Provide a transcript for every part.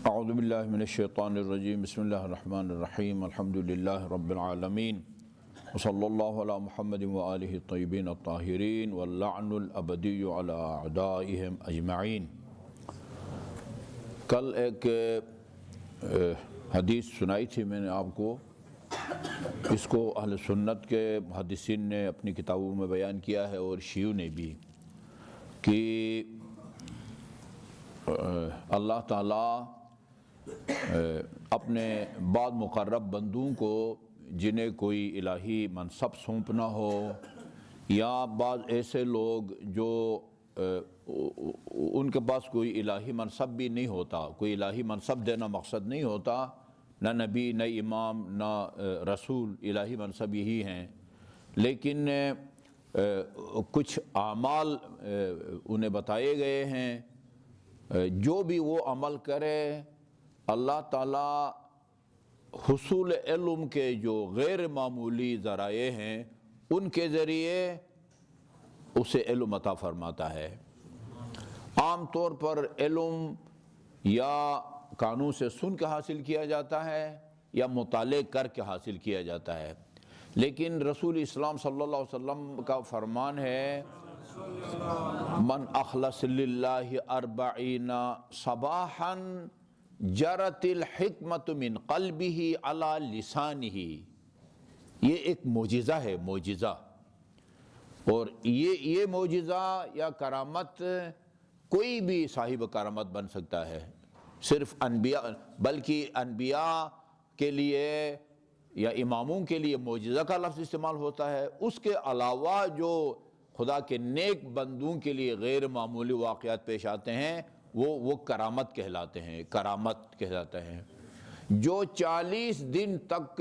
اعوذ باللہ من الشیطان الرجیم بسم اللہ الرحمن الرحیم الحمدللہ رب العالمین وصلی اللہ علی محمد وآلہ الطیبین الطاہرین واللعن الابدی علی اعدائہم اجمعین۔ کل ایک حدیث سنائی تھی میں نے آپ کو، اس کو اہل سنت کے محدثین نے اپنی کتابوں میں بیان کیا ہے اور شیعوں نے بھی، کہ اللہ تعالیٰ اپنے بعض مقرب بندوں کو جنہیں کوئی الہی منصب سونپنا ہو، یا بعض ایسے لوگ جو ان کے پاس کوئی الہی منصب بھی نہیں ہوتا، کوئی الہی منصب دینا مقصد نہیں ہوتا، نہ نبی نہ امام نہ رسول، الہی منصب یہی ہیں، لیکن کچھ اعمال انہیں بتائے گئے ہیں، جو بھی وہ عمل کرے اللہ تعالیٰ حصول علم کے جو غیر معمولی ذرائع ہیں ان کے ذریعے اسے علم عطا فرماتا ہے۔ عام طور پر علم یا کانوں سے سن کے حاصل کیا جاتا ہے یا مطالعے کر کے حاصل کیا جاتا ہے، لیکن رسول اسلام صلی اللہ علیہ وسلم کا فرمان ہے من اخلص للہ اربعین صباحا جرت الحکمت من قلبہ علی لسانہ۔ یہ ایک معجزہ ہے، معجزہ، اور یہ معجزہ یا کرامت کوئی بھی صاحب کرامت بن سکتا ہے، صرف انبیاء، بلکہ انبیاء کے لیے یا اماموں کے لیے معجزہ کا لفظ استعمال ہوتا ہے، اس کے علاوہ جو خدا کے نیک بندوں کے لیے غیر معمولی واقعات پیش آتے ہیں وہ کرامت کہلاتے ہیں، کرامت کہلاتے ہیں۔ جو 40 دن تک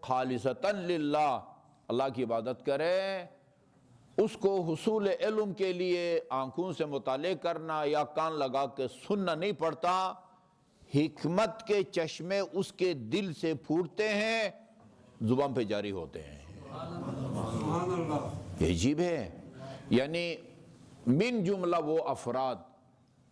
خالصتاً للہ اللہ کی عبادت کرے، اس کو حصول علم کے لیے آنکھوں سے مطالعہ کرنا یا کان لگا کے سننا نہیں پڑتا، حکمت کے چشمے اس کے دل سے پھوٹتے ہیں، زبان پہ جاری ہوتے ہیں۔ یہ عجیب ہے، یعنی من جملہ وہ افراد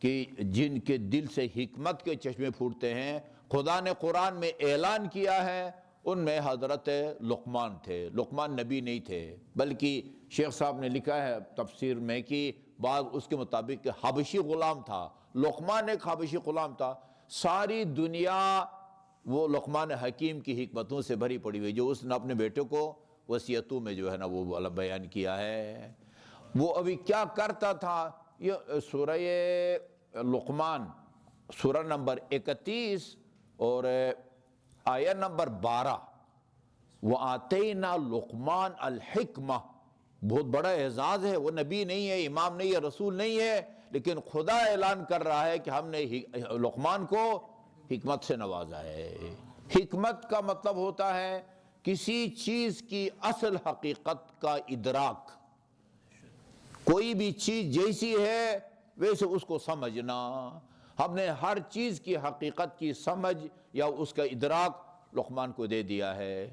کہ جن کے دل سے حکمت کے چشمے پھوٹتے ہیں، خدا نے قرآن میں اعلان کیا ہے، ان میں حضرت لقمان تھے۔ لقمان نبی نہیں تھے، بلکہ شیخ صاحب نے لکھا ہے تفسیر میں کہ بعض اس کے مطابق حبشی غلام تھا۔ لقمان ایک حبشی غلام تھا، ساری دنیا وہ لقمان حکیم کی حکمتوں سے بھری پڑی ہوئی، جو اس نے اپنے بیٹے کو وصیتوں میں جو ہے نا وہ بیان کیا ہے۔ وہ ابھی کیا کرتا تھا، یہ سورہ لقمان سورہ نمبر 31 اور آیہ نمبر 12، وَآتَيْنَا لُقْمَانَ الْحِكْمَةَ، بہت بڑا اعزاز ہے۔ وہ نبی نہیں ہے، امام نہیں ہے، رسول نہیں ہے، لیکن خدا اعلان کر رہا ہے کہ ہم نے لقمان کو حکمت سے نوازا ہے۔ حکمت کا مطلب ہوتا ہے کسی چیز کی اصل حقیقت کا ادراک، کوئی بھی چیز جیسی ہے ویسے اس کو سمجھنا۔ ہم نے ہر چیز کی حقیقت کی سمجھ یا اس کا ادراک لقمان کو دے دیا ہے۔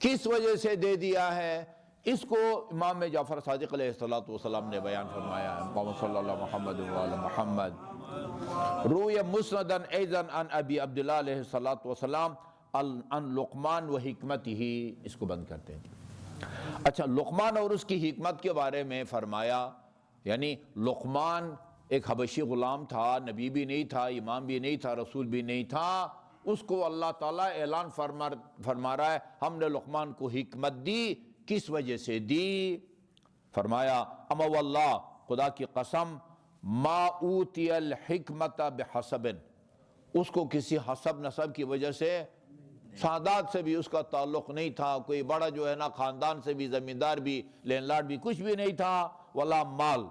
کس وجہ سے دے دیا ہے، اس کو امام جعفر صادق علیہ السلام نے بیان فرمایا ہے۔ محمد صلی اللہ محمد وعلی محمد۔ روی مسندن ایضاً عن ابی عبداللہ علیہ السلام عن لقمان و حکمتہ، اس کو بند کرتے ہیں۔ اچھا، لقمان اور اس کی حکمت کے بارے میں فرمایا، یعنی لقمان ایک حبشی غلام تھا، نبی بھی نہیں تھا، امام بھی نہیں تھا، رسول بھی نہیں تھا، اس کو اللہ تعالیٰ اعلان فرما رہا ہے ہم نے لقمان کو حکمت دی۔ کس وجہ سے دی؟ فرمایا اما واللہ، خدا کی قسم، ما اوتی الحکمت بحسب، اس کو کسی حسب نسب کی وجہ سے، سعادت سے بھی اس کا تعلق نہیں تھا، کوئی بڑا جو ہے نا خاندان سے بھی، زمیندار بھی، لینڈ لارڈ بھی کچھ بھی نہیں تھا، ولا مال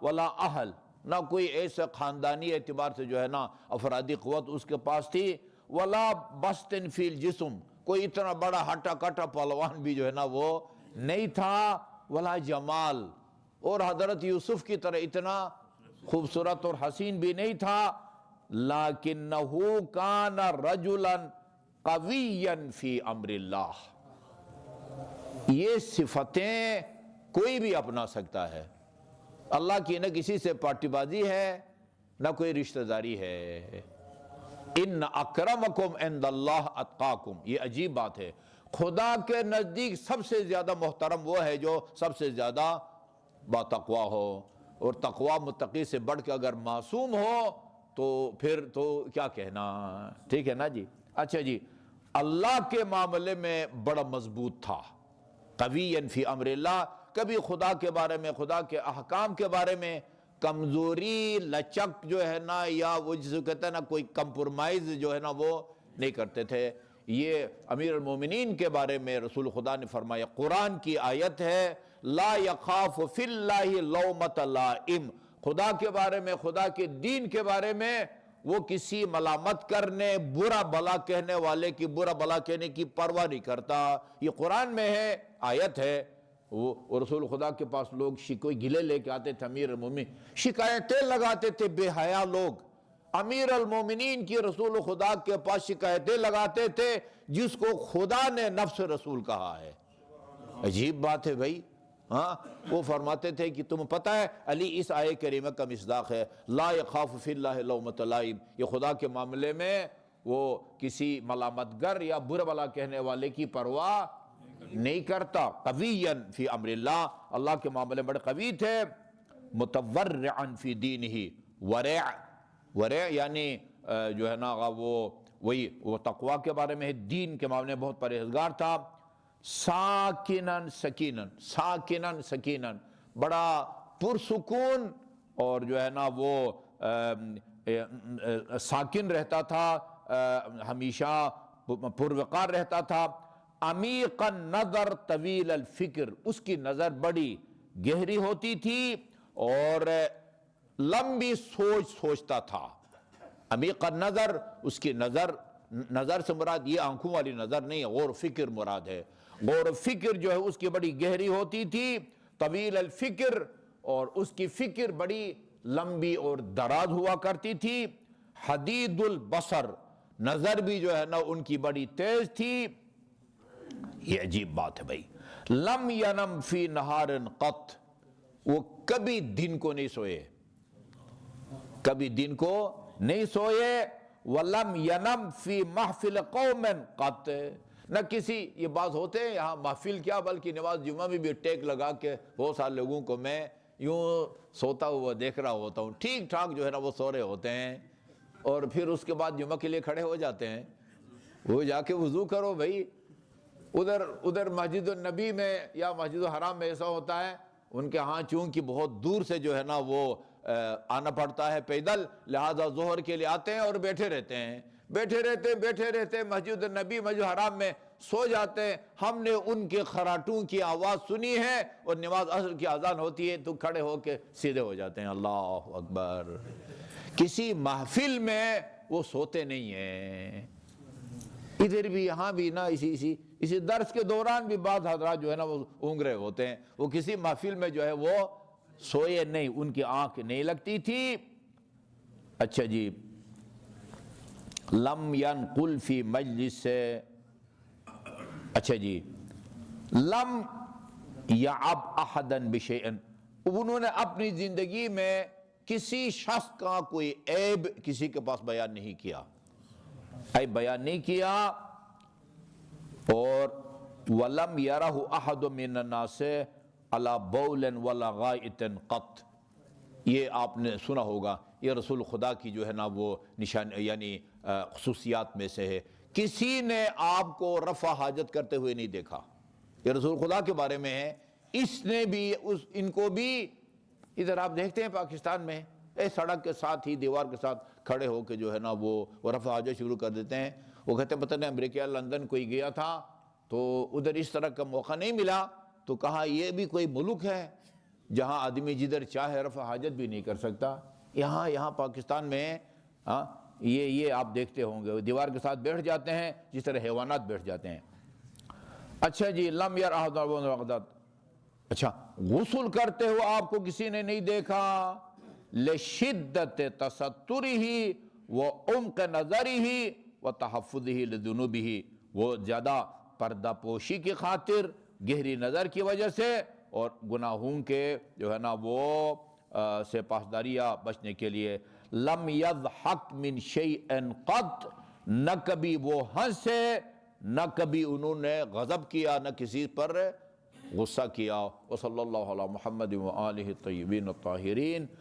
ولا اہل، نہ کوئی ایسے خاندانی اعتبار سے جو ہے نا افرادی قوت اس کے پاس تھی، ولا بسطن فی الجسم، کوئی اتنا بڑا ہٹا کٹا پہلوان بھی جو ہے نا وہ نہیں تھا، ولا جمال، اور حضرت یوسف کی طرح اتنا خوبصورت اور حسین بھی نہیں تھا، لیکنہ کان رجلا قویا فی امر اللہ۔ یہ صفتیں کوئی بھی اپنا سکتا ہے، اللہ کی نہ کسی سے پارٹی بازی ہے نہ کوئی رشتہ داری ہے، ان اکرمکم عند اللہ اتقاکم، یہ عجیب بات ہے، خدا کے نزدیک سب سے زیادہ محترم وہ ہے جو سب سے زیادہ باتقوا ہو، اور تقوا متقی سے بڑھ کے اگر معصوم ہو تو پھر تو کیا کہنا، ٹھیک ہے نا جی۔ اچھا جی، اللہ کے معاملے میں بڑا مضبوط تھا، قویًا فی امر اللہ، کبھی خدا کے بارے میں، خدا کے احکام کے بارے میں کمزوری لچک جو ہے نا، یا وہ جسے کہتے ہیں نا کوئی کمپرومائز جو ہے نا وہ نہیں کرتے تھے۔ یہ امیر المومنین کے بارے میں رسول خدا نے فرمایا، قرآن کی آیت ہے، لا یخاف فی اللہ لومۃ لائم، خدا کے بارے میں، خدا کے دین کے بارے میں وہ کسی ملامت کرنے، برا بلا کہنے والے کی برا بلا کہنے کی پرواہ نہیں کرتا۔ یہ قرآن میں ہے، آیت ہے۔ وہ رسول خدا کے پاس لوگ کوئی گلے لے کے آتے تھے، امیر المومنین شکایتیں لگاتے تھے، بے حیا لوگ امیر المومنین کی رسول خدا کے پاس شکایتیں لگاتے تھے، جس کو خدا نے نفس رسول کہا ہے۔ عجیب بات ہے بھائی، ہاں وہ فرماتے تھے کہ تم پتہ ہے علی اس آیے کریمہ کا مصداق ہے، لا یخاف فی اللہ لومۃ لائم، یہ خدا کے معاملے میں وہ کسی ملامت گر یا برا بلا کہنے والے کی پرواہ نہیں کرتا۔ قویًا فی امر اللہ، اللہ کے معاملے میں بڑے قوی تھے۔ متورعا فی دینہ، ورع یعنی جو ہے نا وہ تقوی کے بارے میں ہے، دین کے معاملے میں بہت پرہیزگار تھا۔ ساکنن سکینن، بڑا پرسکون اور جو ہے نا وہ ساکن رہتا تھا، ہمیشہ پروقار رہتا تھا۔ عمیق النظر طویل الفکر، اس کی نظر بڑی گہری ہوتی تھی اور لمبی سوچتا تھا۔ عمیق النظر، اس کی نظر سے مراد یہ آنکھوں والی نظر نہیں ہے، غور و فکر مراد ہے۔ غور و فکر جو ہے اس کی بڑی گہری ہوتی تھی، طویل الفکر، اور اس کی فکر بڑی لمبی اور دراز ہوا کرتی تھی۔ حدید البصر، نظر بھی جو ہے نا ان کی بڑی تیز تھی۔ یہ عجیب بات ہے بھائی، لم ینم فی نہار قط، وہ کبھی دن کو نہیں سوئے، کبھی دن کو نہیں سوئے۔ وَلَمْ يَنَمْ فِي مَحْفِلِ قَوْمٍ قَطْ، نہ کسی، یہ بات ہوتے ہیں یہاں محفل کیا بلکہ نماز جمعہ میں بھی ٹیک لگا کے بہت سارے لوگوں کو میں یوں سوتا ہوا دیکھ رہا ہوتا ہوں، ٹھیک ٹھاک جو ہے نا وہ سو رہے ہوتے ہیں، اور پھر اس کے بعد جمعہ کے لیے کھڑے ہو جاتے ہیں۔ وہ جا کے وضو کرو بھائی، ادھر مسجد النبی میں یا مسجد الحرام میں ایسا ہوتا ہے، ان کے ہاں چونکہ بہت دور سے جو ہے نا وہ آنا پڑتا ہے پیدل، لہذا ظہر کے لیے آتے ہیں اور بیٹھے رہتے مسجد النبی مسجد الحرام میں سو جاتے ہیں۔ ہم نے ان کے خراٹوں کی آواز سنی ہے اور نماز عصر کی اذان ہوتی ہے تو کھڑے ہو کے سیدھے ہو جاتے ہیں، اللہ اکبر۔ کسی محفل میں وہ سوتے نہیں ہیں۔ ادھر بھی یہاں بھی نا اسی درس کے دوران بھی بعض حضرات جو ہے نا وہ اونگ رہے ہوتے ہیں، وہ کسی محفل میں جو ہے وہ سوئے نہیں، ان کی آنکھ نہیں لگتی تھی۔ اچھا جی، لم ینقل فی مجلس سے، اچھا جی، لم یعب احدا بشیء، انہوں نے اپنی زندگی میں کسی شخص کا کوئی عیب کسی کے پاس بیان نہیں کیا، عیب بیان نہیں کیا۔ اور وَلَمْ يَرَهُ أَحَدٌ مِّنَ النَّاسِ عَلَى بَوْلٍ وَلَا غَائِطٍ قَطْ، یہ آپ نے سنا ہوگا، یہ رسول خدا کی جو ہے نا وہ نشان یعنی خصوصیات میں سے ہے، کسی نے آپ کو رفع حاجت کرتے ہوئے نہیں دیکھا۔ یہ رسول خدا کے بارے میں ہے، اس نے بھی ان کو بھی، ادھر آپ دیکھتے ہیں پاکستان میں سڑک کے ساتھ ہی دیوار کے ساتھ کھڑے ہو کے جو ہے نا وہ رفع حاجت شروع کر دیتے ہیں۔ وہ کہتے ہیں پتہ نہیں امریکہ لندن کوئی گیا تھا تو ادھر اس طرح کا موقع نہیں ملا، تو کہا یہ بھی کوئی ملک ہے جہاں آدمی جدھر چاہے رفع حاجت بھی نہیں کر سکتا؟ یہاں پاکستان میں یہ آپ دیکھتے ہوں گے، دیوار کے ساتھ بیٹھ جاتے ہیں جس طرح حیوانات بیٹھ جاتے ہیں۔ اچھا جی، لم یر احد، اچھا غسل کرتے ہوئے آپ کو کسی نے نہیں دیکھا، لشدت تسترہ وعمق نظرہ وتحفظہ لذنوبہ، وہ زیادہ پردہ پوشی کی خاطر، گہری نظر کی وجہ سے، اور گناہوں کے جو ہے نا وہ سے پاسداری یا بچنے کے لیے۔ لم یضحک من شیئن قط، نہ کبھی وہ ہنسے، نہ کبھی انہوں نے غضب کیا، نہ کسی پر غصہ کیا۔ وصلی اللہ علی محمد وآلہ الطیبین الطاہرین۔